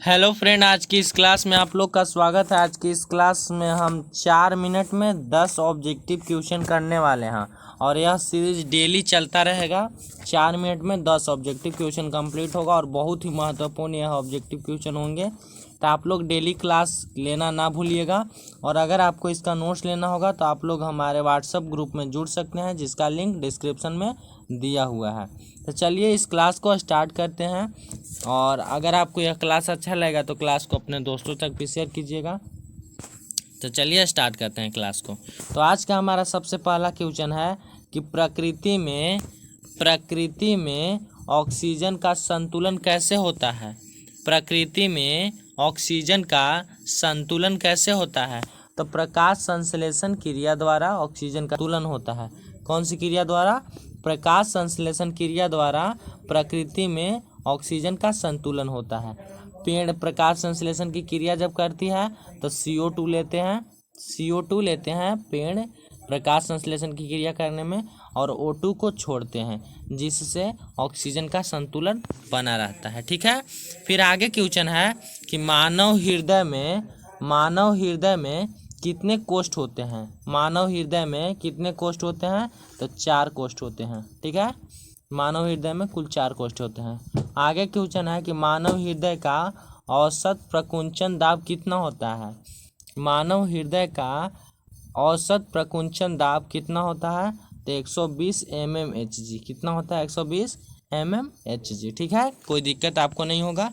Hello friend, आज की इस क्लास में आप लोग का स्वागत है। आज की इस क्लास में हम 4 मिनट में 10 ऑब्जेक्टिव क्वेश्चन करने वाले हैं और यह सीरीज डेली चलता रहेगा। 4 मिनट में 10 ऑब्जेक्टिव क्वेश्चन कंप्लीट होगा और बहुत ही महत्वपूर्ण यह ऑब्जेक्टिव क्वेश्चन होंगे, तो आप लोग डेली क्लास लेना ना भूलिएगा। और अगर आपको इसका नोट्स लेना होगा तो आप लोग हमारे व्हाट्सएप ग्रुप में जुड़ सकते हैं, जिसका लिंक डिस्क्रिप्शन में दिया हुआ है। तो चलिए इस क्लास को स्टार्ट करते हैं। और अगर आपको यह क्लास अच्छा लगेगा तो क्लास को अपने दोस्तों तक भी शेयर कीजिएगा। तो चलिए स्टार्ट करते हैं क्लास को। तो आज का हमारा सबसे पहला क्वेश्चन है कि प्रकृति में ऑक्सीजन का संतुलन कैसे होता है। प्रकृति में ऑक्सीजन का संतुलन कैसे होता है? तो प्रकाश संश्लेषण क्रिया द्वारा ऑक्सीजन का संतुलन होता है। कौन सी क्रिया द्वारा? प्रकाश संश्लेषण क्रिया द्वारा प्रकृति में ऑक्सीजन का संतुलन होता है। पेड़ प्रकाश संश्लेषण की क्रिया जब करती है तो CO2 लेते हैं पेड़ प्रकाश संश्लेषण की क्रिया करने में, और O2 को छोड़ते हैं, जिससे ऑक्सीजन का संतुलन बना रहता है। ठीक है। फिर आगे क्वेश्चन है कि मानव हृदय में कितने कोष्ठ होते हैं? मानव हृदय में कितने कोष्ठ होते हैं? तो 4 कोष्ठ होते हैं। ठीक है। मानव हृदय में कुल 4 कोष्ठ होते हैं। आगे क्वेश्चन है कि मानव हृदय का औसत प्रकुंचन दाब कितना होता है? मानव हृदय का औसत प्रकुंचन दाब कितना होता है? तो 120 mmHg। कितना होता है? 120 mmHg। ठीक है, कोई दिक्कत आपको नहीं होगा।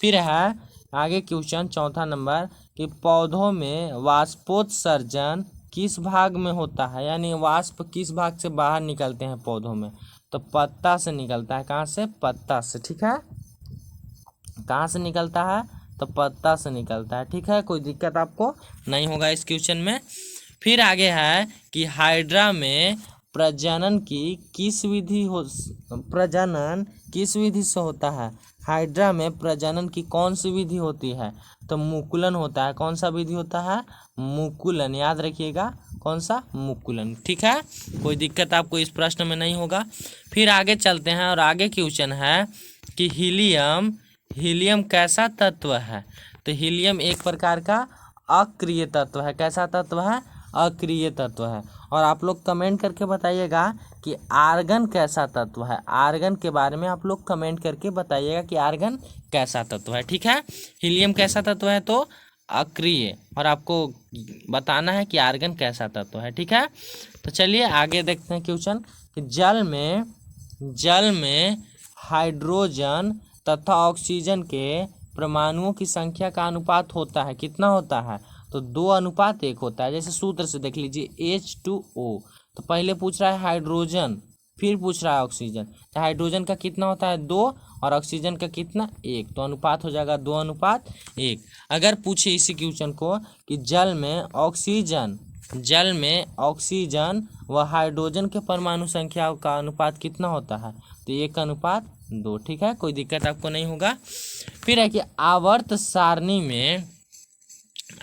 फिर है आगे क्वेश्चन चौथा नंबर कि पौधों में वाष्पोत्सर्जन किस भाग में होता है, यानी वाष्प किस भाग से बाहर निकलते हैं पौधों में? तो पत्ता से निकलता है। कहाँ से? पत्ता से। ठीक है, कहाँ से निकलता है? तो पत्ता से निकलता है। ठीक है, कोई दिक्कत आपको नहीं होगा इस क्वेश्चन में। फिर आगे है कि हाइड्रा में प्रजनन किस विधि से होता है? हाइड्रा में प्रजनन की कौन सी विधि होती है? तो मुकुलन होता है। कौन सा विधि होता है? मुकुलन। याद रखिएगा, कौन सा? मुकुलन। ठीक है, कोई दिक्कत आपको इस प्रश्न में नहीं होगा। फिर आगे चलते हैं और आगे क्वेश्चन है कि हीलियम कैसा तत्व है? तो हीलियम एक प्रकार का अक्रिय तत्व है। कैसा तत्व है? अक्रिय तत्व है। और आप लोग कमेंट करके बताइएगा कि आर्गन कैसा तत्व है। आर्गन के बारे में आप लोग कमेंट करके बताइएगा कि आर्गन कैसा तत्व है। ठीक है, हीलियम कैसा तत्व है? तो अक्रिय। और आपको बताना है कि आर्गन कैसा तत्व है। ठीक है, तो चलिए आगे देखते हैं क्वेश्चन कि जल में हाइड्रोजन तथा ऑक्सीजन के परमाणुओं की संख्या का अनुपात होता है। कितना होता है? तो 2:1 होता है। जैसे सूत्र से देख लीजिए H2O। तो पहले पूछ रहा है हाइड्रोजन, फिर पूछ रहा है ऑक्सीजन। तो हाइड्रोजन का कितना होता है? 2, और ऑक्सीजन का कितना? 1। तो अनुपात हो जाएगा 2:1। अगर पूछे इसी क्वेश्चन को कि जल में ऑक्सीजन व हाइड्रोजन के परमाणु संख्या का अनुपात कितना होता है? तो 1:2। ठीक है, कोई दिक्कत आपको नहीं होगा। फिर है कि आवर्त सारणी में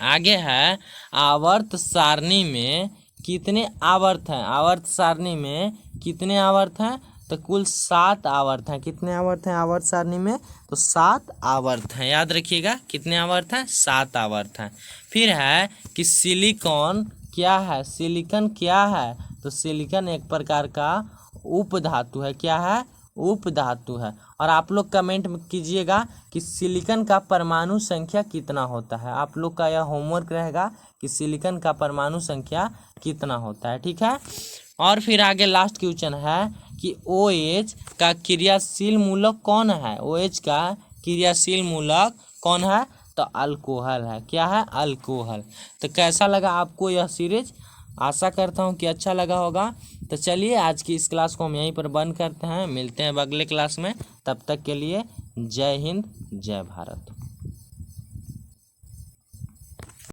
आगे है आवर्त सारणी में कितने आवर्त हैं? आवर्त सारणी में कितने आवर्त हैं? तो कुल 7 आवर्त हैं। कितने आवर्त हैं आवर्त सारणी में? तो 7 आवर्त हैं। याद रखिएगा, कितने आवर्त हैं? 7 आवर्त हैं। फिर है कि सिलिकॉन क्या है? सिलिकॉन क्या है? तो सिलिकॉन एक प्रकार का उपधातु है। क्या है? उपधातु है। और आप लोग कमेंट में कीजिएगा कि सिलिकॉन का परमाणु संख्या कितना होता है। आप लोग का यह होमवर्क रहेगा कि सिलिकॉन का परमाणु संख्या कितना होता है। ठीक है, और फिर आगे लास्ट क्वेश्चन है कि OH का क्रियाशील मूलक कौन है? OH का क्रियाशील मूलक कौन है? तो अल्कोहल है। क्या है? अल्कोहल। तो कैसा लगा आपको यह सीरीज? आशा करता हूँ कि अच्छा लगा होगा। तो चलिए आज की इस क्लास को हम यहीं पर बंद करते हैं। मिलते हैं अगले क्लास में। तब तक के लिए जय हिंद, जय भारत।